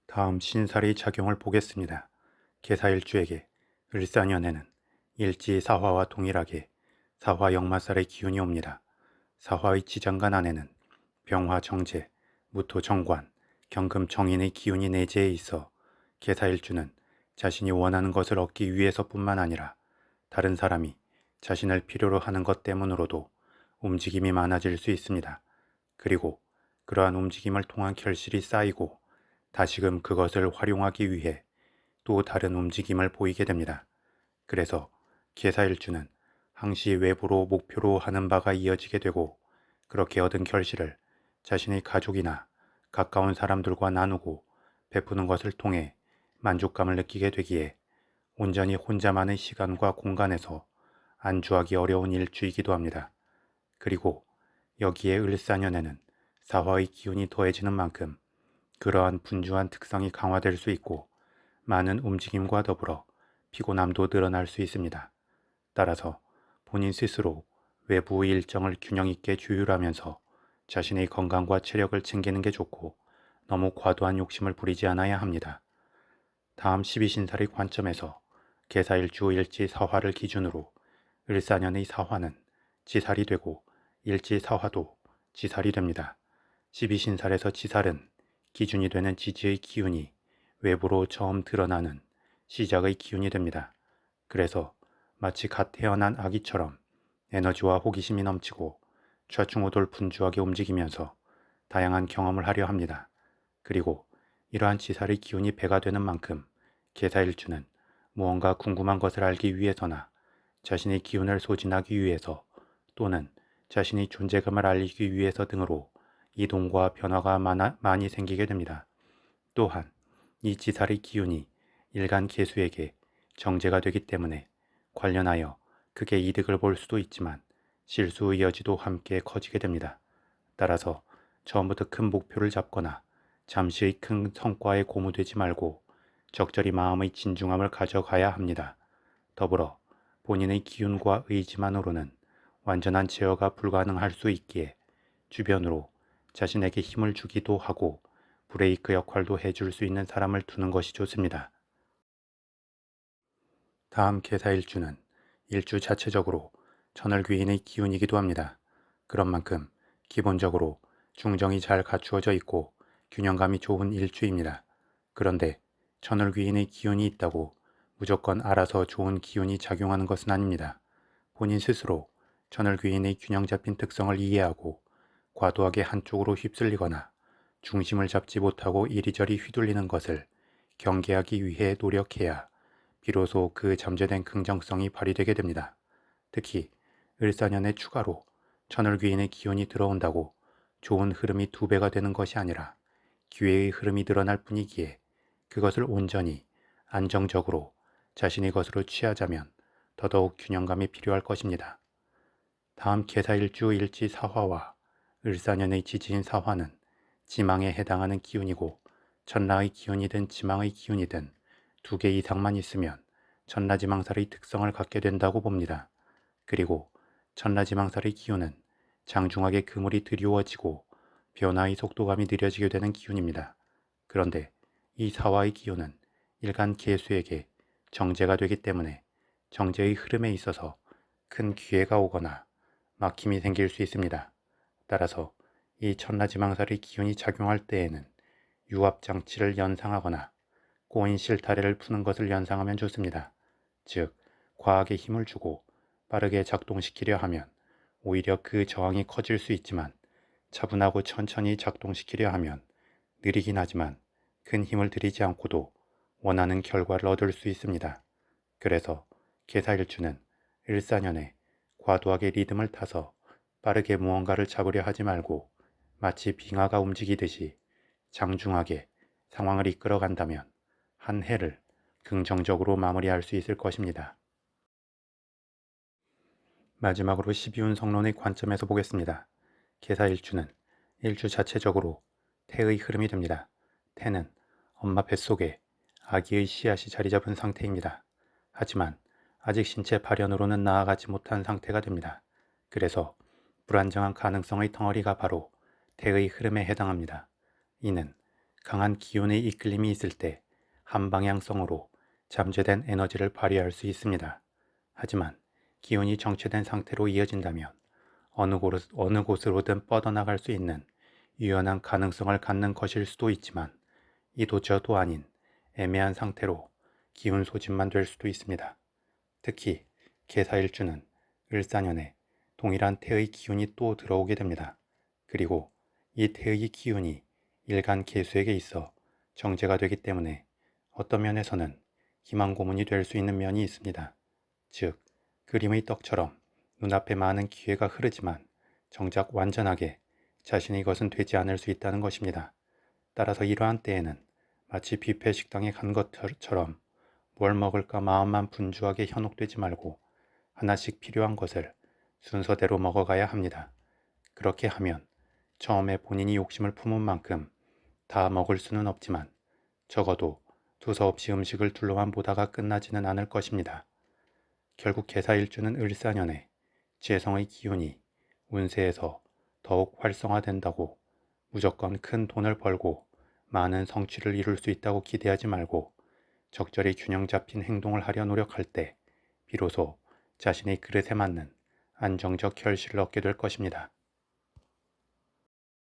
다음 신살의 작용을 보겠습니다. 계사일주에게 을사년에는 일지사화와 동일하게 사화역마살의 기운이 옵니다. 사화의 지장간 안에는 병화정제, 무토정관, 경금정인의 기운이 내재해 있어 계사일주는 자신이 원하는 것을 얻기 위해서뿐만 아니라 다른 사람이 자신을 필요로 하는 것 때문으로도 움직임이 많아질 수 있습니다. 그리고 그러한 움직임을 통한 결실이 쌓이고 다시금 그것을 활용하기 위해 또 다른 움직임을 보이게 됩니다. 그래서 계사일주는 항시 외부로 목표로 하는 바가 이어지게 되고 그렇게 얻은 결실을 자신의 가족이나 가까운 사람들과 나누고 베푸는 것을 통해 만족감을 느끼게 되기에 온전히 혼자만의 시간과 공간에서 안주하기 어려운 일주이기도 합니다. 그리고 여기에 을사년에는 사화의 기운이 더해지는 만큼 그러한 분주한 특성이 강화될 수 있고 많은 움직임과 더불어 피곤함도 늘어날 수 있습니다. 따라서 본인 스스로 외부 일정을 균형 있게 조율하면서 자신의 건강과 체력을 챙기는 게 좋고 너무 과도한 욕심을 부리지 않아야 합니다. 다음 12신살의 관점에서 계사일주 일지사화를 기준으로 을사년의 사화는 지살이 되고 일지사화도 지살이 됩니다. 12신살에서 지살은 기준이 되는 지지의 기운이 외부로 처음 드러나는 시작의 기운이 됩니다. 그래서 마치 갓 태어난 아기처럼 에너지와 호기심이 넘치고 좌충우돌 분주하게 움직이면서 다양한 경험을 하려 합니다. 그리고 이러한 지살의 기운이 배가 되는 만큼 계사일주는 무언가 궁금한 것을 알기 위해서나 자신의 기운을 소진하기 위해서 또는 자신의 존재감을 알리기 위해서 등으로 이동과 변화가 많이 생기게 됩니다. 또한 이 지살의 기운이 일간 계수에게 정제가 되기 때문에 관련하여 크게 이득을 볼 수도 있지만 실수의 여지도 함께 커지게 됩니다. 따라서 처음부터 큰 목표를 잡거나 잠시의 큰 성과에 고무되지 말고 적절히 마음의 진중함을 가져가야 합니다. 더불어 본인의 기운과 의지만으로는 완전한 제어가 불가능할 수 있기에 주변으로 자신에게 힘을 주기도 하고 브레이크 역할도 해줄 수 있는 사람을 두는 것이 좋습니다. 다음 계사일주는 일주 자체적으로 천을귀인의 기운이기도 합니다. 그런 만큼 기본적으로 중정이 잘 갖추어져 있고 균형감이 좋은 일주입니다. 그런데 천을귀인의 기운이 있다고 무조건 알아서 좋은 기운이 작용하는 것은 아닙니다. 본인 스스로 천을귀인의 균형 잡힌 특성을 이해하고 과도하게 한쪽으로 휩쓸리거나 중심을 잡지 못하고 이리저리 휘둘리는 것을 경계하기 위해 노력해야 비로소 그 잠재된 긍정성이 발휘되게 됩니다. 특히 을사년에 추가로 천을귀인의 기운이 들어온다고 좋은 흐름이 2배가 되는 것이 아니라 기회의 흐름이 늘어날 뿐이기에 그것을 온전히 안정적으로 자신의 것으로 취하자면 더더욱 균형감이 필요할 것입니다. 다음 계사일주 일지사화와 을사년의 지지인 사화는 지망에 해당하는 기운이고 천라의 기운이든 지망의 기운이든 2개 이상만 있으면 천라지망살의 특성을 갖게 된다고 봅니다. 그리고 천라지망살의 기운은 장중하게 그물이 드리워지고 변화의 속도감이 느려지게 되는 기운입니다. 그런데 이 사화의 기운은 일간 계수에게 정제가 되기 때문에 정제의 흐름에 있어서 큰 기회가 오거나 막힘이 생길 수 있습니다. 따라서 이 천라지망살의 기운이 작용할 때에는 유압장치를 연상하거나 꼬인 실타래를 푸는 것을 연상하면 좋습니다. 즉, 과하게 힘을 주고 빠르게 작동시키려 하면 오히려 그 저항이 커질 수 있지만 차분하고 천천히 작동시키려 하면 느리긴 하지만 큰 힘을 들이지 않고도 원하는 결과를 얻을 수 있습니다. 그래서 계사일주는 을사년에 과도하게 리듬을 타서 빠르게 무언가를 잡으려 하지 말고 마치 빙하가 움직이듯이 장중하게 상황을 이끌어간다면 한 해를 긍정적으로 마무리할 수 있을 것입니다. 마지막으로 12운 성론의 관점에서 보겠습니다. 계사일주는 일주 자체적으로 태의 흐름이 됩니다. 태는 엄마 뱃속에 아기의 씨앗이 자리 잡은 상태입니다. 하지만 아직 신체 발현으로는 나아가지 못한 상태가 됩니다. 그래서 불안정한 가능성의 덩어리가 바로 태의 흐름에 해당합니다. 이는 강한 기운의 이끌림이 있을 때 한 방향성으로 잠재된 에너지를 발휘할 수 있습니다. 하지만 기운이 정체된 상태로 이어진다면 어느 곳으로든 뻗어나갈 수 있는 유연한 가능성을 갖는 것일 수도 있지만 이도저도 아닌 애매한 상태로 기운 소진만 될 수도 있습니다. 특히 개사일주는 을사년에 동일한 태의 기운이 또 들어오게 됩니다. 그리고 이 태의 기운이 일간 개수에게 있어 정제가 되기 때문에 어떤 면에서는 희망 고문이 될 수 있는 면이 있습니다. 즉, 그림의 떡처럼 눈앞에 많은 기회가 흐르지만 정작 완전하게 자신의 것은 되지 않을 수 있다는 것입니다. 따라서 이러한 때에는 마치 뷔페 식당에 간 것처럼 뭘 먹을까 마음만 분주하게 현혹되지 말고 하나씩 필요한 것을 순서대로 먹어가야 합니다. 그렇게 하면 처음에 본인이 욕심을 품은 만큼 다 먹을 수는 없지만 적어도 두서없이 음식을 둘러만 보다가 끝나지는 않을 것입니다. 결국 개사일주는 을사년에 재성의 기운이 운세에서 더욱 활성화된다고 무조건 큰 돈을 벌고 많은 성취를 이룰 수 있다고 기대하지 말고 적절히 균형 잡힌 행동을 하려 노력할 때 비로소 자신의 그릇에 맞는 안정적 결실을 얻게 될 것입니다.